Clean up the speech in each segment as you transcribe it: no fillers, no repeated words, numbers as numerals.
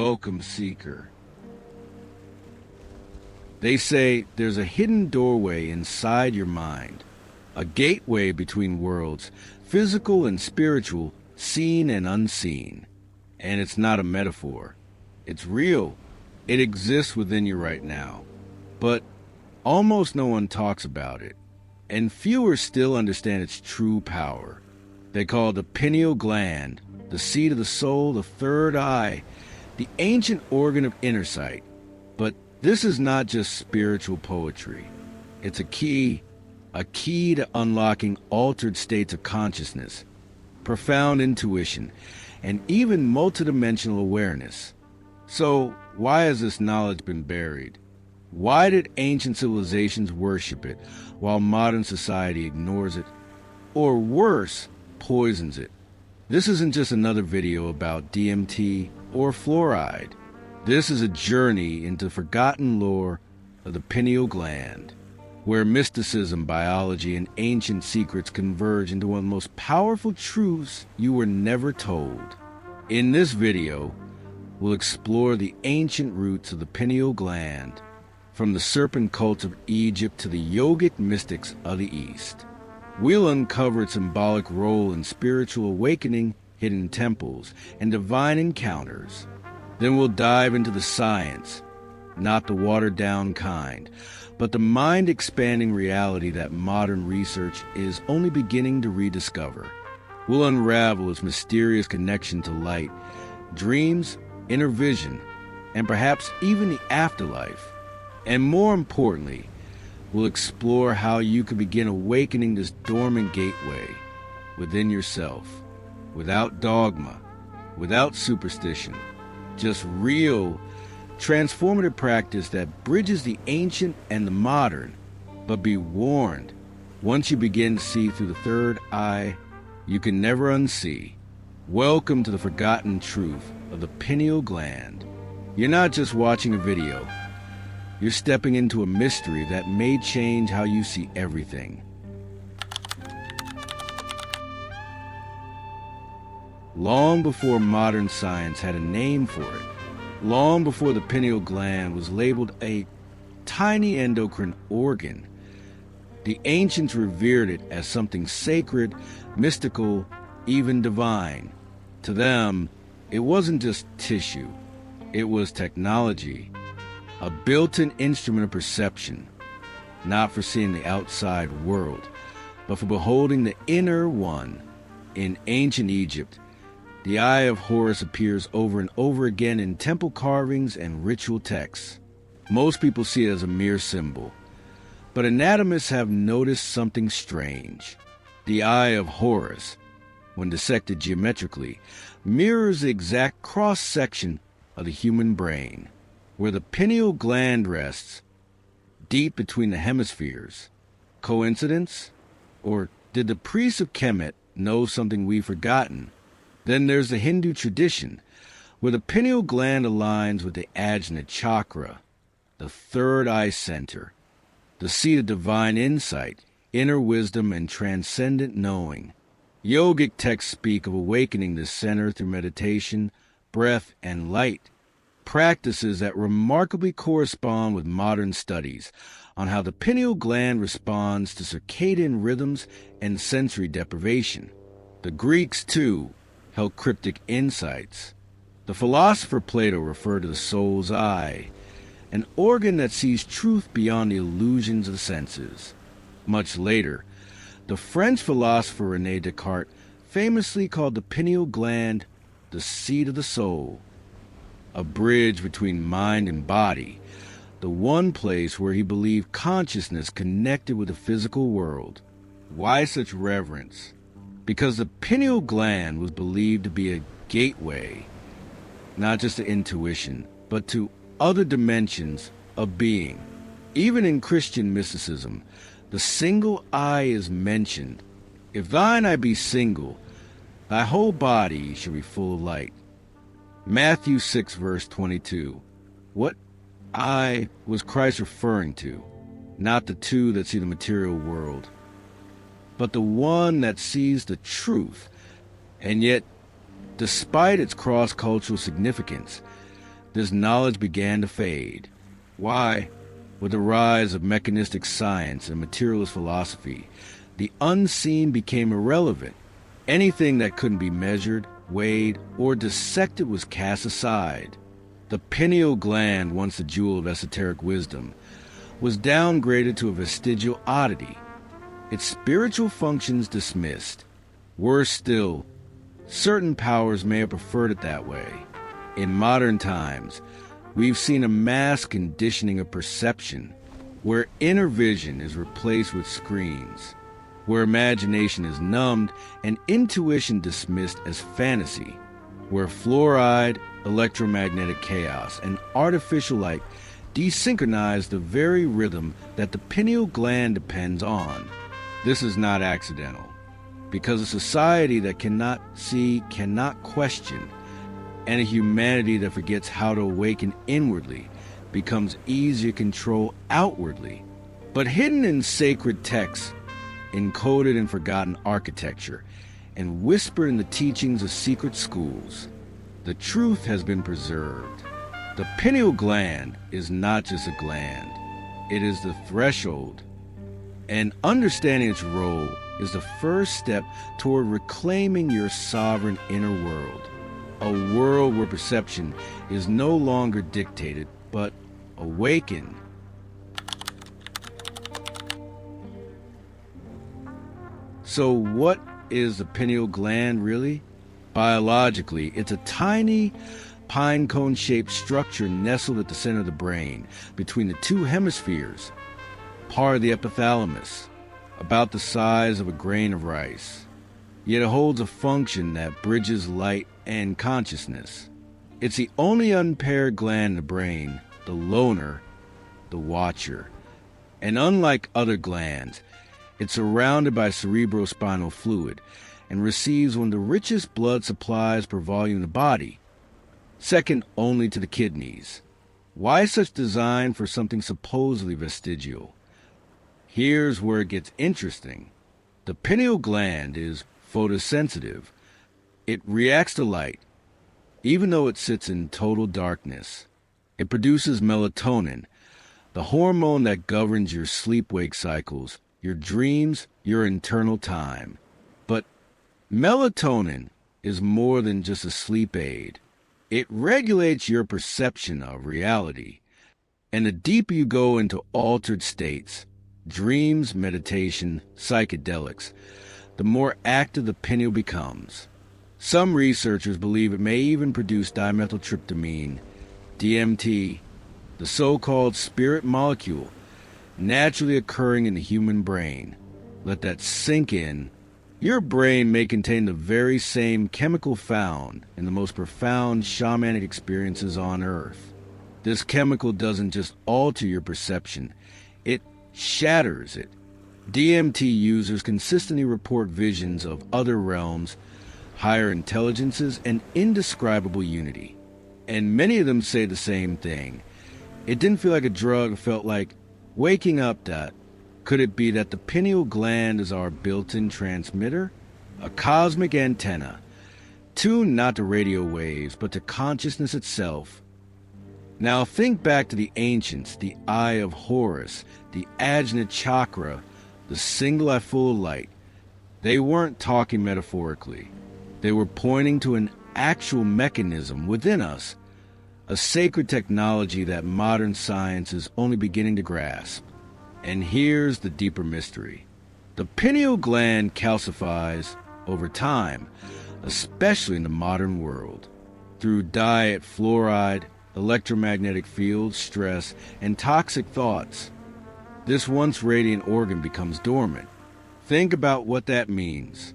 Welcome, seeker. They say there's a hidden doorway inside your mind, a gateway between worlds, physical and spiritual, seen and unseen. And it's not a metaphor. It's real. It exists within you right now. But almost no one talks about it, and fewer still understand its true power. They call it the pineal gland, the seat of the soul, the third eye, the ancient organ of inner sight. But this is not just spiritual poetry. It's a key to unlocking altered states of consciousness, profound intuition, and even multidimensional awareness. So, why has this knowledge been buried? Why did ancient civilizations worship it, while modern society ignores it? Or worse, poisons it? This isn't just another video about DMT or fluoride. This is a journey into forgotten lore of the pineal gland, where mysticism, biology, and ancient secrets converge into one of the most powerful truths you were never told. In this video, we'll explore the ancient roots of the pineal gland, from the serpent cults of Egypt to the yogic mystics of the East. We'll uncover its symbolic role in spiritual awakening, hidden temples, and divine encounters. Then we'll dive into the science, not the watered-down kind, but the mind-expanding reality that modern research is only beginning to rediscover. We'll unravel its mysterious connection to light, dreams, inner vision, and perhaps even the afterlife. And more importantly, we'll explore how you can begin awakening this dormant gateway within yourself, without dogma, without superstition, just real, transformative practice that bridges the ancient and the modern. But be warned, once you begin to see through the third eye, you can never unsee. Welcome to the forgotten truth of the pineal gland. You're not just watching a video. You're stepping into a mystery that may change how you see everything. Long before modern science had a name for it, long before the pineal gland was labeled a tiny endocrine organ, the ancients revered it as something sacred, mystical, even divine. To them, it wasn't just tissue. It was technology, a built-in instrument of perception, not for seeing the outside world, but for beholding the inner one. In ancient Egypt, the Eye of Horus appears over and over again in temple carvings and ritual texts. Most people see it as a mere symbol, but anatomists have noticed something strange. The Eye of Horus, when dissected geometrically, mirrors the exact cross-section of the human brain, where the pineal gland rests, deep between the hemispheres. Coincidence? Or did the priests of Kemet know something we've forgotten? Then there's the Hindu tradition, where the pineal gland aligns with the Ajna chakra, the third eye center, the seat of divine insight, inner wisdom, and transcendent knowing. Yogic texts speak of awakening this center through meditation, breath, and light, practices that remarkably correspond with modern studies on how the pineal gland responds to circadian rhythms and sensory deprivation. The Greeks, too, held cryptic insights. The philosopher Plato referred to the soul's eye, an organ that sees truth beyond the illusions of the senses. Much later, the French philosopher René Descartes famously called the pineal gland the seat of the soul, a bridge between mind and body, the one place where he believed consciousness connected with the physical world. Why such reverence? Because the pineal gland was believed to be a gateway, not just to intuition, but to other dimensions of being. Even in Christian mysticism, the single eye is mentioned. If thine eye be single, thy whole body shall be full of light. Matthew 6, verse 22. What eye was Christ referring to? Not the two that see the material world, but the one that sees the truth. And yet, despite its cross-cultural significance, this knowledge began to fade. Why? With the rise of mechanistic science and materialist philosophy, the unseen became irrelevant. Anything that couldn't be measured, weighed, or dissected was cast aside. The pineal gland, once a jewel of esoteric wisdom, was downgraded to a vestigial oddity. Its spiritual functions dismissed. Worse still, certain powers may have preferred it that way. In modern times, we've seen a mass conditioning of perception, where inner vision is replaced with screens, where imagination is numbed and intuition dismissed as fantasy, where fluoride, electromagnetic chaos, and artificial light desynchronize the very rhythm that the pineal gland depends on. This is not accidental, because a society that cannot see, cannot question, and a humanity that forgets how to awaken inwardly becomes easier to control outwardly. But hidden in sacred texts, encoded in forgotten architecture, and whispered in the teachings of secret schools, the truth has been preserved. The pineal gland is not just a gland, it is the threshold. And understanding its role is the first step toward reclaiming your sovereign inner world. A world where perception is no longer dictated, but awakened. So what is the pineal gland really? Biologically, it's a tiny pine cone-shaped structure nestled at the center of the brain, between the two hemispheres, part of the epithalamus, about the size of a grain of rice. Yet it holds a function that bridges light and consciousness. It's the only unpaired gland in the brain, the loner, the watcher. And unlike other glands, it's surrounded by cerebrospinal fluid and receives one of the richest blood supplies per volume in the body, second only to the kidneys. Why such design for something supposedly vestigial? Here's where it gets interesting. The pineal gland is photosensitive. It reacts to light, even though it sits in total darkness. It produces melatonin, the hormone that governs your sleep-wake cycles, your dreams, your internal time. But melatonin is more than just a sleep aid. It regulates your perception of reality. And the deeper you go into altered states, dreams, meditation, psychedelics, the more active the pineal becomes. Some researchers believe it may even produce dimethyltryptamine, DMT, the so-called spirit molecule, naturally occurring in the human brain. Let that sink in. Your brain may contain the very same chemical found in the most profound shamanic experiences on Earth. This chemical doesn't just alter your perception, it shatters it. DMT users consistently report visions of other realms, higher intelligences, and indescribable unity. And many of them say the same thing. It didn't feel like a drug, it felt like waking up. That could it be that the pineal gland is our built-in transmitter? A cosmic antenna, tuned not to radio waves, but to consciousness itself. Now think back to the ancients, the Eye of Horus, the Ajna Chakra, the single eye full of light. They weren't talking metaphorically. They were pointing to an actual mechanism within us, a sacred technology that modern science is only beginning to grasp. And here's the deeper mystery. The pineal gland calcifies over time, especially in the modern world, through diet, fluoride, electromagnetic fields, stress, and toxic thoughts. This once radiant organ becomes dormant. Think about what that means.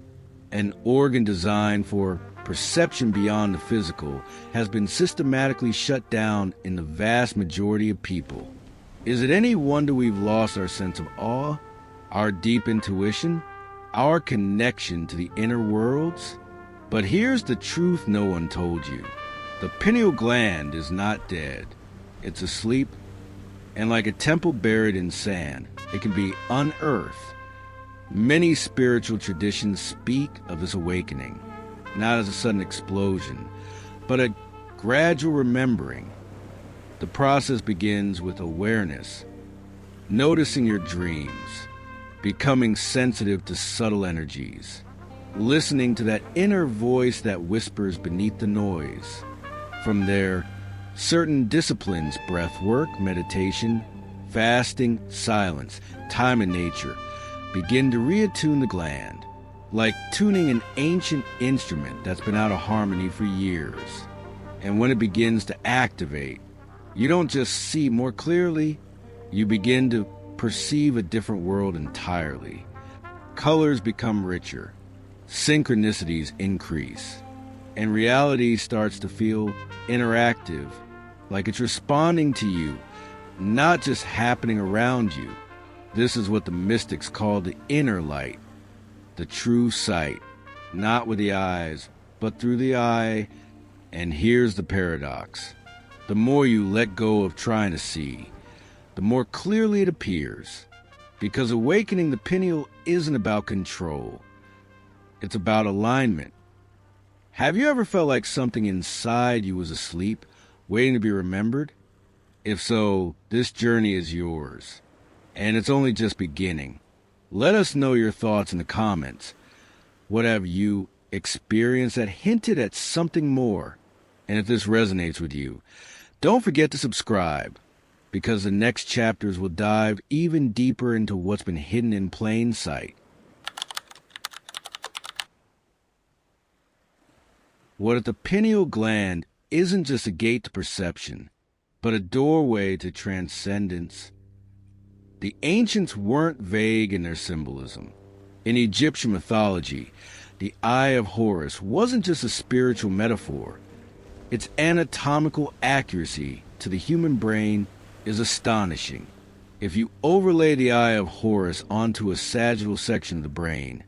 An organ designed for perception beyond the physical has been systematically shut down in the vast majority of people. Is it any wonder we've lost our sense of awe, our deep intuition, our connection to the inner worlds? But here's the truth no one told you. The pineal gland is not dead. It's asleep, and like a temple buried in sand, it can be unearthed. Many spiritual traditions speak of this awakening, not as a sudden explosion, but a gradual remembering. The process begins with awareness, noticing your dreams, becoming sensitive to subtle energies, listening to that inner voice that whispers beneath the noise. From there, certain disciplines, breath work, meditation, fasting, silence, time in nature, begin to reattune the gland, like tuning an ancient instrument that's been out of harmony for years. And when it begins to activate, you don't just see more clearly, you begin to perceive a different world entirely. Colors become richer, synchronicities increase, and reality starts to feel interactive, like it's responding to you, not just happening around you. This is what the mystics call the inner light, the true sight, not with the eyes, but through the eye. And here's the paradox. The more you let go of trying to see, the more clearly it appears. Because awakening the pineal isn't about control. It's about alignment. Have you ever felt like something inside you was asleep, waiting to be remembered? If so, this journey is yours. And it's only just beginning. Let us know your thoughts in the comments. What have you experienced that hinted at something more? And if this resonates with you, don't forget to subscribe, because the next chapters will dive even deeper into what's been hidden in plain sight. What if the pineal gland isn't just a gate to perception, but a doorway to transcendence? The ancients weren't vague in their symbolism. In Egyptian mythology, the Eye of Horus wasn't just a spiritual metaphor. Its anatomical accuracy to the human brain is astonishing. If you overlay the Eye of Horus onto a sagittal section of the brain,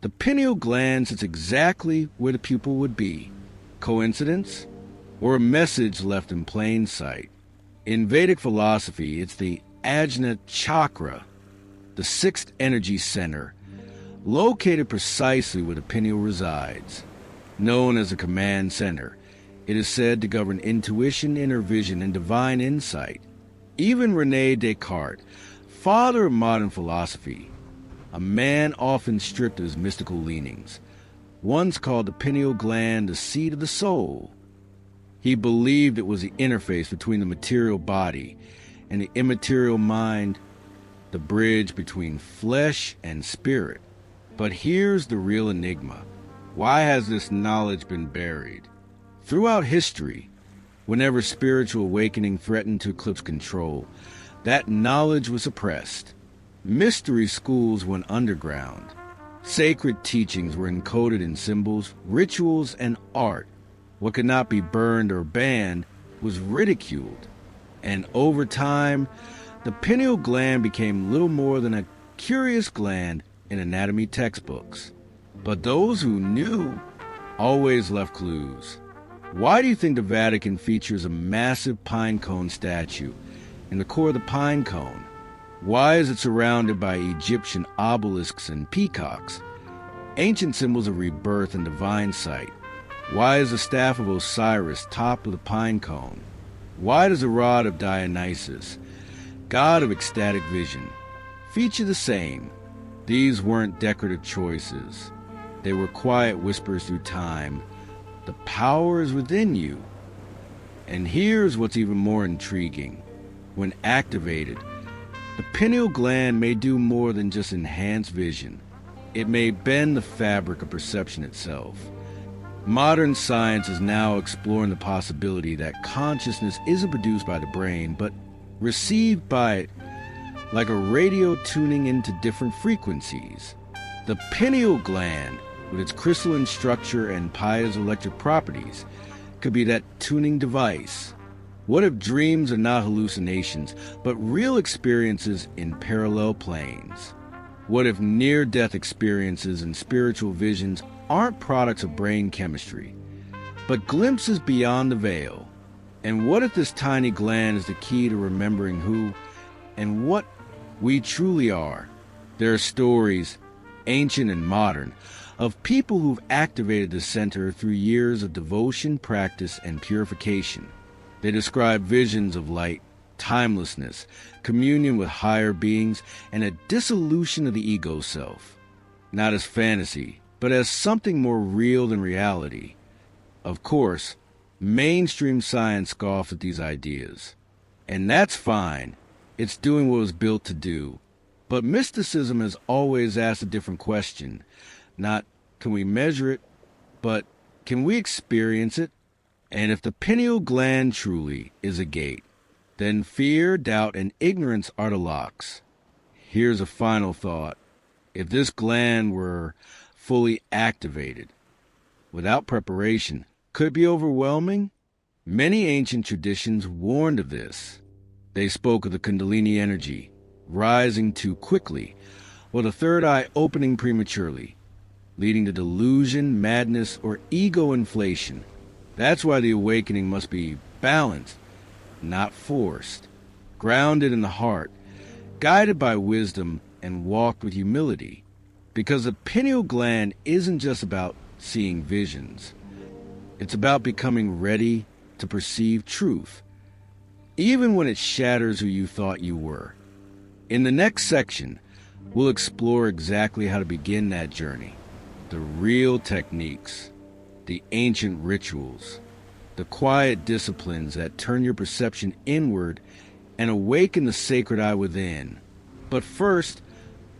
the pineal gland sits exactly where the pupil would be. Coincidence? Or a message left in plain sight? In Vedic philosophy, it's the Ajna chakra, the sixth energy center, located precisely where the pineal resides. Known as a command center, it is said to govern intuition, inner vision, and divine insight. Even René Descartes, father of modern philosophy, a man often stripped of his mystical leanings, once called the pineal gland the seat of the soul. He believed it was the interface between the material body and the immaterial mind, the bridge between flesh and spirit. But here's the real enigma. Why has this knowledge been buried? Throughout history, whenever spiritual awakening threatened to eclipse control, that knowledge was suppressed. Mystery schools went underground. Sacred teachings were encoded in symbols, rituals, and art. What could not be burned or banned was ridiculed. And over time, the pineal gland became little more than a curious gland in anatomy textbooks. But those who knew always left clues. Why do you think the Vatican features a massive pine cone statue in the core of the pine cone? Why is it surrounded by Egyptian obelisks and peacocks, ancient symbols of rebirth and divine sight? Why is the staff of Osiris topped with a pine cone? Why does the rod of Dionysus, god of ecstatic vision, feature the same? These weren't decorative choices. They were quiet whispers through time. The power is within you. And here's what's even more intriguing. When activated, the pineal gland may do more than just enhance vision. It may bend the fabric of perception itself. Modern science is now exploring the possibility that consciousness isn't produced by the brain, but received by it, like a radio tuning into different frequencies. The pineal gland, with its crystalline structure and piezoelectric properties, could be that tuning device. What if dreams are not hallucinations, but real experiences in parallel planes? What if near-death experiences and spiritual visions aren't products of brain chemistry, but glimpses beyond the veil? And what if this tiny gland is the key to remembering who and what we truly are? There are stories, ancient and modern, of people who've activated the center through years of devotion, practice, and purification. They describe visions of light, timelessness, communion with higher beings, and a dissolution of the ego self. Not as fantasy, but as something more real than reality. Of course, mainstream science scoffs at these ideas. And that's fine. It's doing what it was built to do. But mysticism has always asked a different question. Not, can we measure it, but can we experience it? And if the pineal gland truly is a gate, then fear, doubt, and ignorance are the locks. Here's a final thought. If this gland were fully activated, without preparation, could it be overwhelming? Many ancient traditions warned of this. They spoke of the Kundalini energy rising too quickly, or the third eye opening prematurely, leading to delusion, madness, or ego inflation. That's why the awakening must be balanced, not forced, grounded in the heart, guided by wisdom, and walked with humility. Because the pineal gland isn't just about seeing visions. It's about becoming ready to perceive truth, even when it shatters who you thought you were. In the next section, we'll explore exactly how to begin that journey, the real techniques, the ancient rituals, the quiet disciplines that turn your perception inward and awaken the sacred eye within. But first,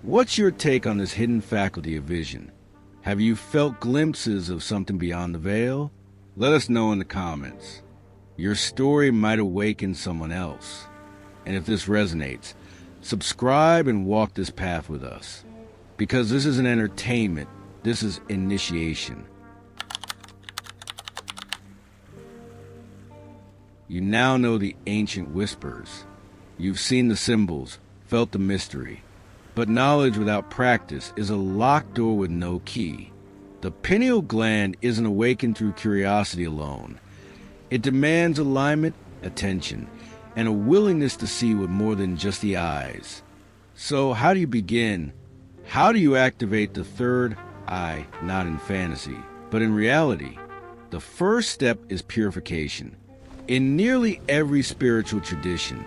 what's your take on this hidden faculty of vision? Have you felt glimpses of something beyond the veil? Let us know in the comments. Your story might awaken someone else. And if this resonates, subscribe and walk this path with us. Because this isn't entertainment, this is initiation. You now know the ancient whispers. You've seen the symbols, felt the mystery. But knowledge without practice is a locked door with no key. The pineal gland isn't awakened through curiosity alone. It demands alignment, attention, and a willingness to see with more than just the eyes. So how do you begin? How do you activate the third eye, not in fantasy, but in reality? The first step is purification. In nearly every spiritual tradition,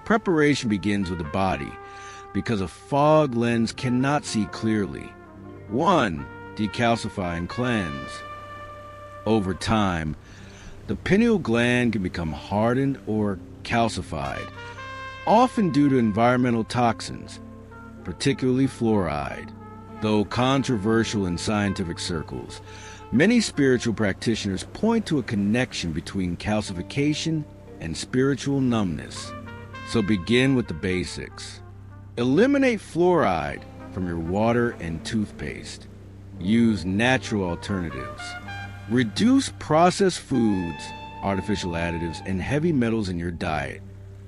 preparation begins with the body, because a fog lens cannot see clearly. 1. Decalcify and cleanse. Over time, the pineal gland can become hardened or calcified, often due to environmental toxins, particularly fluoride. Though controversial in scientific circles, many spiritual practitioners point to a connection between calcification and spiritual numbness. So begin with the basics. Eliminate fluoride from your water and toothpaste. Use natural alternatives. Reduce processed foods, artificial additives, and heavy metals in your diet.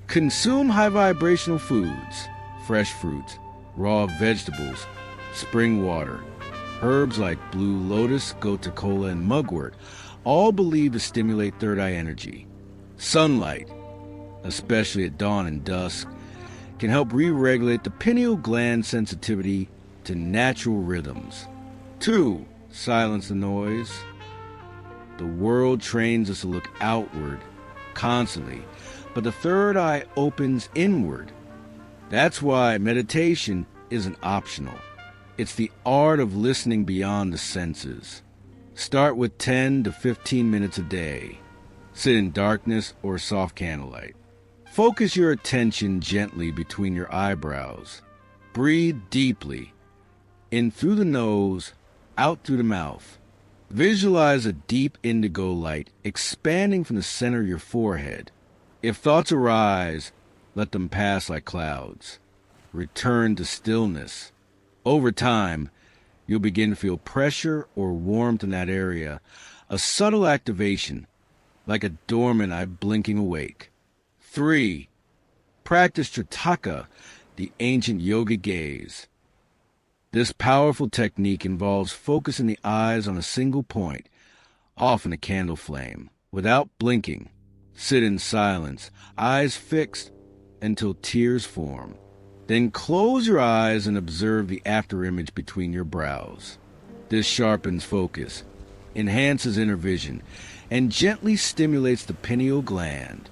Consume high vibrational foods, fresh fruits, raw vegetables, spring water. Herbs like blue lotus, gotu kola, and mugwort, all believed to stimulate third eye energy. Sunlight, especially at dawn and dusk, can help re-regulate the pineal gland sensitivity to natural rhythms. 2. Silence the noise. The world trains us to look outward constantly, but the third eye opens inward. That's why meditation isn't optional. It's the art of listening beyond the senses. Start with 10 to 15 minutes a day. Sit in darkness or soft candlelight. Focus your attention gently between your eyebrows. Breathe deeply, in through the nose, out through the mouth. Visualize a deep indigo light expanding from the center of your forehead. If thoughts arise, let them pass like clouds. Return to stillness. Over time, you'll begin to feel pressure or warmth in that area, a subtle activation, like a dormant eye blinking awake. 3. Practice Tritaka, the ancient yoga gaze. This powerful technique involves focusing the eyes on a single point, often a candle flame, without blinking. Sit in silence, eyes fixed until tears form. Then close your eyes and observe the afterimage between your brows. This sharpens focus, enhances inner vision, and gently stimulates the pineal gland.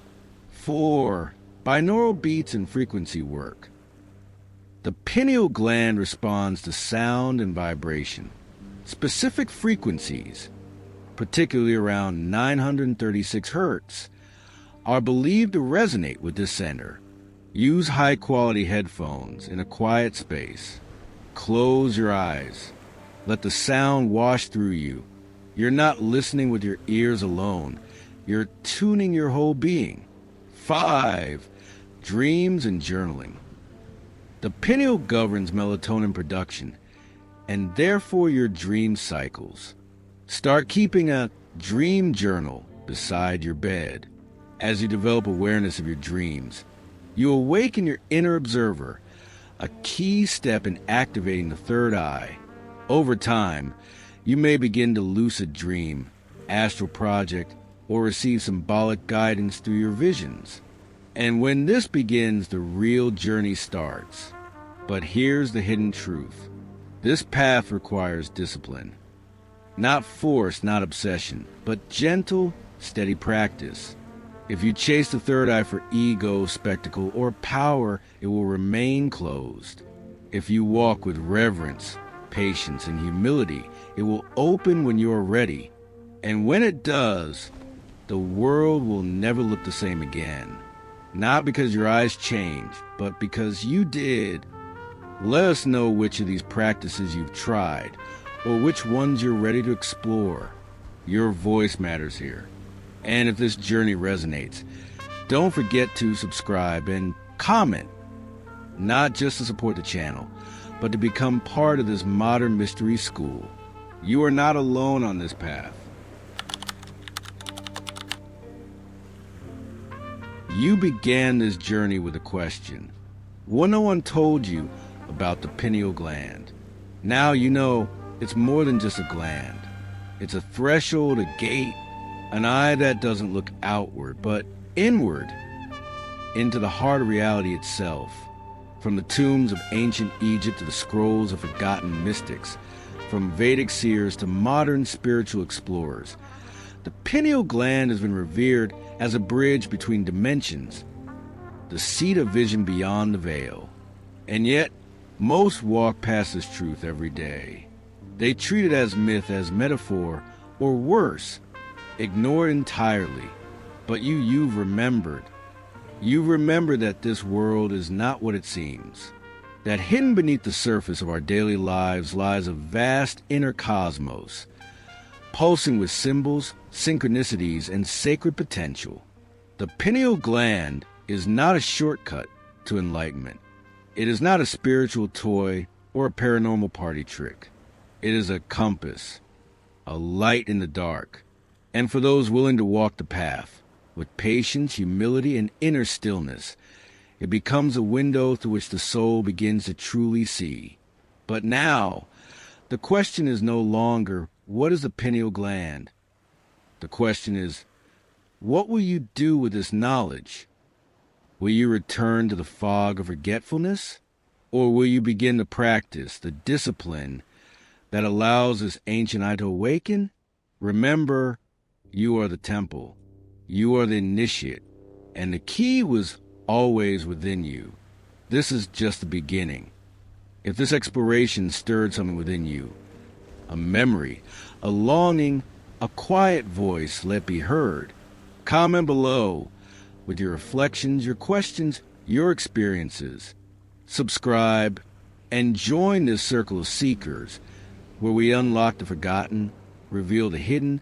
4. Binaural beats and frequency work. The pineal gland responds to sound and vibration. Specific frequencies, particularly around 936 Hz, are believed to resonate with this center. Use high-quality headphones in a quiet space. Close your eyes. Let the sound wash through you. You're not listening with your ears alone. You're tuning your whole being. 5. Dreams and journaling. The pineal governs melatonin production, and therefore your dream cycles. Start keeping a dream journal beside your bed. As you develop awareness of your dreams, you awaken your inner observer, a key step in activating the third eye. Over time, you may begin to lucid dream, astral project, or receive symbolic guidance through your visions. And when this begins, the real journey starts. But here's the hidden truth. This path requires discipline. Not force, not obsession, but gentle, steady practice. If you chase the third eye for ego, spectacle, or power, it will remain closed. If you walk with reverence, patience, and humility, it will open when you are ready. And when it does, the world will never look the same again. Not because your eyes changed, but because you did. Let us know which of these practices you've tried, or which ones you're ready to explore. Your voice matters here. And if this journey resonates, don't forget to subscribe and comment, not just to support the channel, but to become part of this modern mystery school. You are not alone on this path. You began this journey with a question. What no one told you about the pineal gland. Now you know it's more than just a gland. It's a threshold, a gate, an eye that doesn't look outward, but inward, into the heart of reality itself. From the tombs of ancient Egypt to the scrolls of forgotten mystics, from Vedic seers to modern spiritual explorers, the pineal gland has been revered as a bridge between dimensions, the seat of vision beyond the veil. And yet, most walk past this truth every day. They treat it as myth, as metaphor, or worse, ignore it entirely. But you've remembered. You remember that this world is not what it seems. That hidden beneath the surface of our daily lives lies a vast inner cosmos, pulsing with symbols, synchronicities, and sacred potential. The pineal gland is not a shortcut to enlightenment. It is not a spiritual toy or a paranormal party trick. It is a compass, a light in the dark, and for those willing to walk the path, with patience, humility, and inner stillness, it becomes a window through which the soul begins to truly see. But now, the question is no longer, what is the pineal gland? The question is, what will you do with this knowledge? Will you return to the fog of forgetfulness? Or will you begin to practice the discipline that allows this ancient eye to awaken? Remember, you are the temple. You are the initiate. And the key was always within you. This is just the beginning. If this exploration stirred something within you, a memory, a longing, a quiet voice, let be heard. Comment below with your reflections, your questions, your experiences. Subscribe and join this circle of seekers where we unlock the forgotten, reveal the hidden,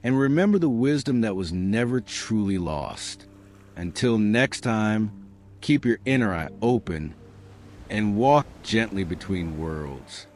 and remember the wisdom that was never truly lost. Until next time, keep your inner eye open and walk gently between worlds.